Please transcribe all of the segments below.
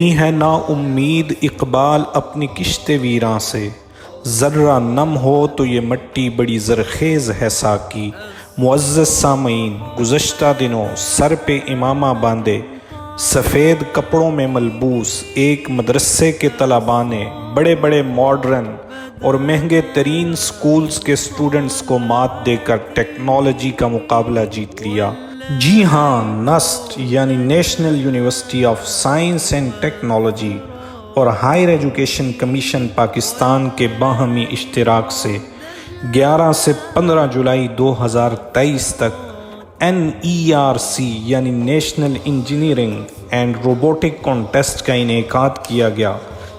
ہے نا امید اقبال اپنی کشت ویراں سے، ذرہ نم ہو تو یہ مٹی بڑی زرخیز ہے ساکی۔ معزز سامعین، گزشتہ دنوں سر پہ امامہ باندھے سفید کپڑوں میں ملبوس ایک مدرسے کے طلباء نے بڑے بڑے ماڈرن اور مہنگے ترین سکولز کے سٹوڈنٹس کو مات دے کر ٹیکنالوجی کا مقابلہ جیت لیا۔ جی ہاں، نسٹ یعنی national university of science and technology اور ہائر ایجوکیشن کمیشن پاکستان کے باہمی اشتراک سے 11 سے 15 جولائی 2023 تک NERC یعنی national engineering and robotic contest کا انعقاد کیا گیا،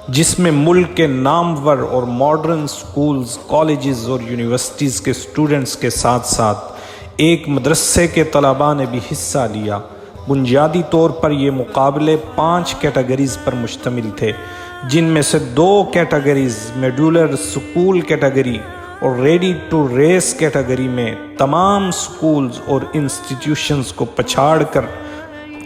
جس میں ملک کے نامور اور ماڈرن سکولز، کالجز اور یونیورسٹیز کے سٹوڈنٹس کے ساتھ ساتھ ایک مدرسے کے طلباء نے بھی حصہ لیا۔ بنیادی طور پر یہ مقابلے 5 کیٹیگریز پر مشتمل تھے، جن میں سے 2 کیٹیگریز میڈولر سکول کیٹیگری اور ریڈی ٹو ریس کیٹیگری میں تمام سکولز اور انسٹیٹیوشنز کو پچھاڑ کر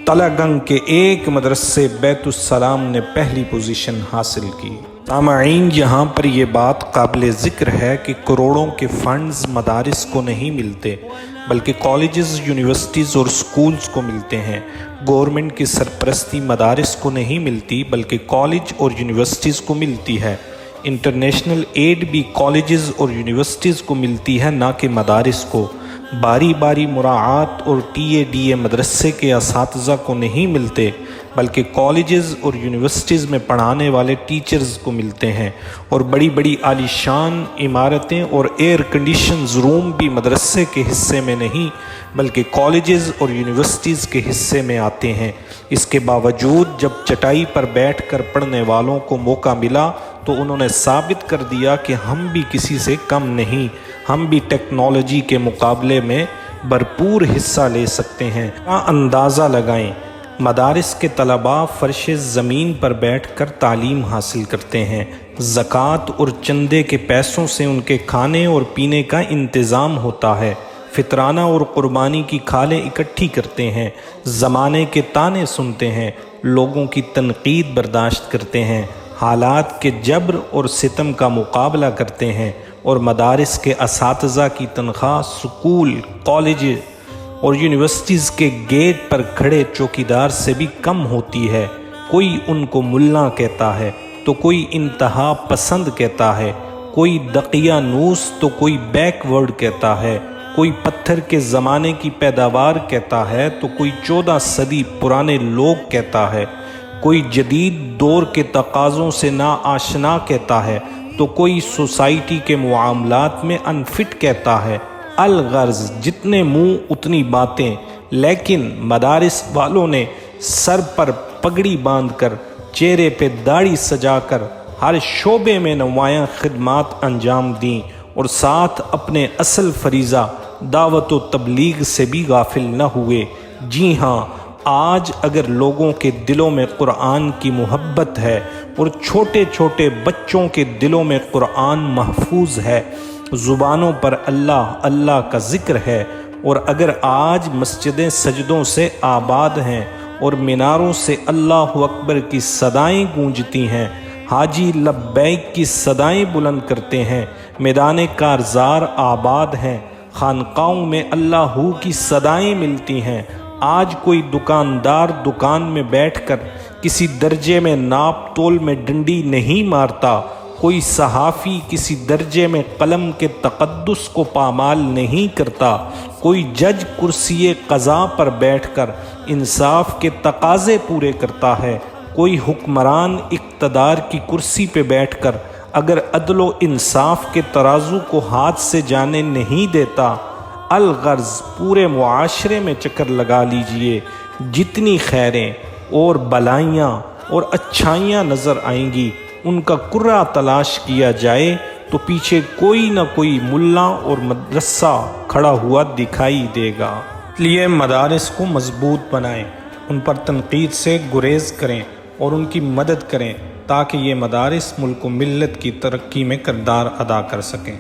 تلہ گنگ کے ایک مدرسے بیت السلام نے پہلی پوزیشن حاصل کی۔ سامعین، یہاں پر یہ بات قابل ذکر ہے کہ کروڑوں کے فنڈز مدارس کو نہیں ملتے، بلکہ کالجز، یونیورسٹیز اور سکولز کو ملتے ہیں۔ گورنمنٹ کی سرپرستی مدارس کو نہیں ملتی، بلکہ کالج اور یونیورسٹیز کو ملتی ہے۔ انٹرنیشنل ایڈ بھی کالجز اور یونیورسٹیز کو ملتی ہے، نہ کہ مدارس کو۔ باری باری مراعات اور TADA مدرسے کے اساتذہ کو نہیں ملتے، بلکہ کالجز اور یونیورسٹیز میں پڑھانے والے ٹیچرز کو ملتے ہیں، اور بڑی بڑی عالیشان عمارتیں اور ایئر کنڈیشنز روم بھی مدرسے کے حصے میں نہیں، بلکہ کالجز اور یونیورسٹیز کے حصے میں آتے ہیں۔ اس کے باوجود جب چٹائی پر بیٹھ کر پڑھنے والوں کو موقع ملا تو انہوں نے ثابت کر دیا کہ ہم بھی کسی سے کم نہیں، ہم بھی ٹیکنالوجی کے مقابلے میں بھرپور حصہ لے سکتے ہیں۔ اندازہ لگائیں، مدارس کے طلباء فرش زمین پر بیٹھ کر تعلیم حاصل کرتے ہیں، زکوٰۃ اور چندے کے پیسوں سے ان کے کھانے اور پینے کا انتظام ہوتا ہے، فطرانہ اور قربانی کی کھالیں اکٹھی کرتے ہیں، زمانے کے طعنے سنتے ہیں، لوگوں کی تنقید برداشت کرتے ہیں، حالات کے جبر اور ستم کا مقابلہ کرتے ہیں، اور مدارس کے اساتذہ کی تنخواہ سکول، کالج اور یونیورسٹیز کے گیٹ پر کھڑے چوکیدار سے بھی کم ہوتی ہے۔ کوئی ان کو ملا کہتا ہے تو کوئی انتہا پسند کہتا ہے، کوئی دقیانوس تو کوئی بیک ورڈ کہتا ہے، کوئی پتھر کے زمانے کی پیداوار کہتا ہے تو کوئی 14 صدی پرانے لوگ کہتا ہے، کوئی جدید دور کے تقاضوں سے نا آشنا کہتا ہے تو کوئی سوسائٹی کے معاملات میں انفٹ کہتا ہے۔ الغرض جتنے منہ اتنی باتیں، لیکن مدارس والوں نے سر پر پگڑی باندھ کر، چہرے پہ داڑھی سجا کر ہر شعبے میں نمایاں خدمات انجام دیں، اور ساتھ اپنے اصل فریضہ دعوت و تبلیغ سے بھی غافل نہ ہوئے۔ جی ہاں، آج اگر لوگوں کے دلوں میں قرآن کی محبت ہے اور چھوٹے چھوٹے بچوں کے دلوں میں قرآن محفوظ ہے، زبانوں پر اللہ اللہ کا ذکر ہے، اور اگر آج مسجدیں سجدوں سے آباد ہیں اور میناروں سے اللہ اکبر کی صدائیں گونجتی ہیں، حاجی لبیک کی صدائیں بلند کرتے ہیں، میدان کارزار آباد ہیں، خانقاہوں میں اللہ کی صدائیں ملتی ہیں، آج کوئی دکاندار دکان میں بیٹھ کر کسی درجے میں ناپ تول میں ڈنڈی نہیں مارتا، کوئی صحافی کسی درجے میں قلم کے تقدس کو پامال نہیں کرتا، کوئی جج کرسی قضا پر بیٹھ کر انصاف کے تقاضے پورے کرتا ہے، کوئی حکمران اقتدار کی کرسی پہ بیٹھ کر اگر عدل و انصاف کے ترازو کو ہاتھ سے جانے نہیں دیتا۔ الغرض پورے معاشرے میں چکر لگا لیجئے، جتنی خیریں اور بلائیاں اور اچھائیاں نظر آئیں گی، ان کا کرہ تلاش کیا جائے تو پیچھے کوئی نہ کوئی ملا اور مدرسہ کھڑا ہوا دکھائی دے گا۔ اس لیے مدارس کو مضبوط بنائیں، ان پر تنقید سے گریز کریں اور ان کی مدد کریں، تاکہ یہ مدارس ملک و ملت کی ترقی میں کردار ادا کر سکیں۔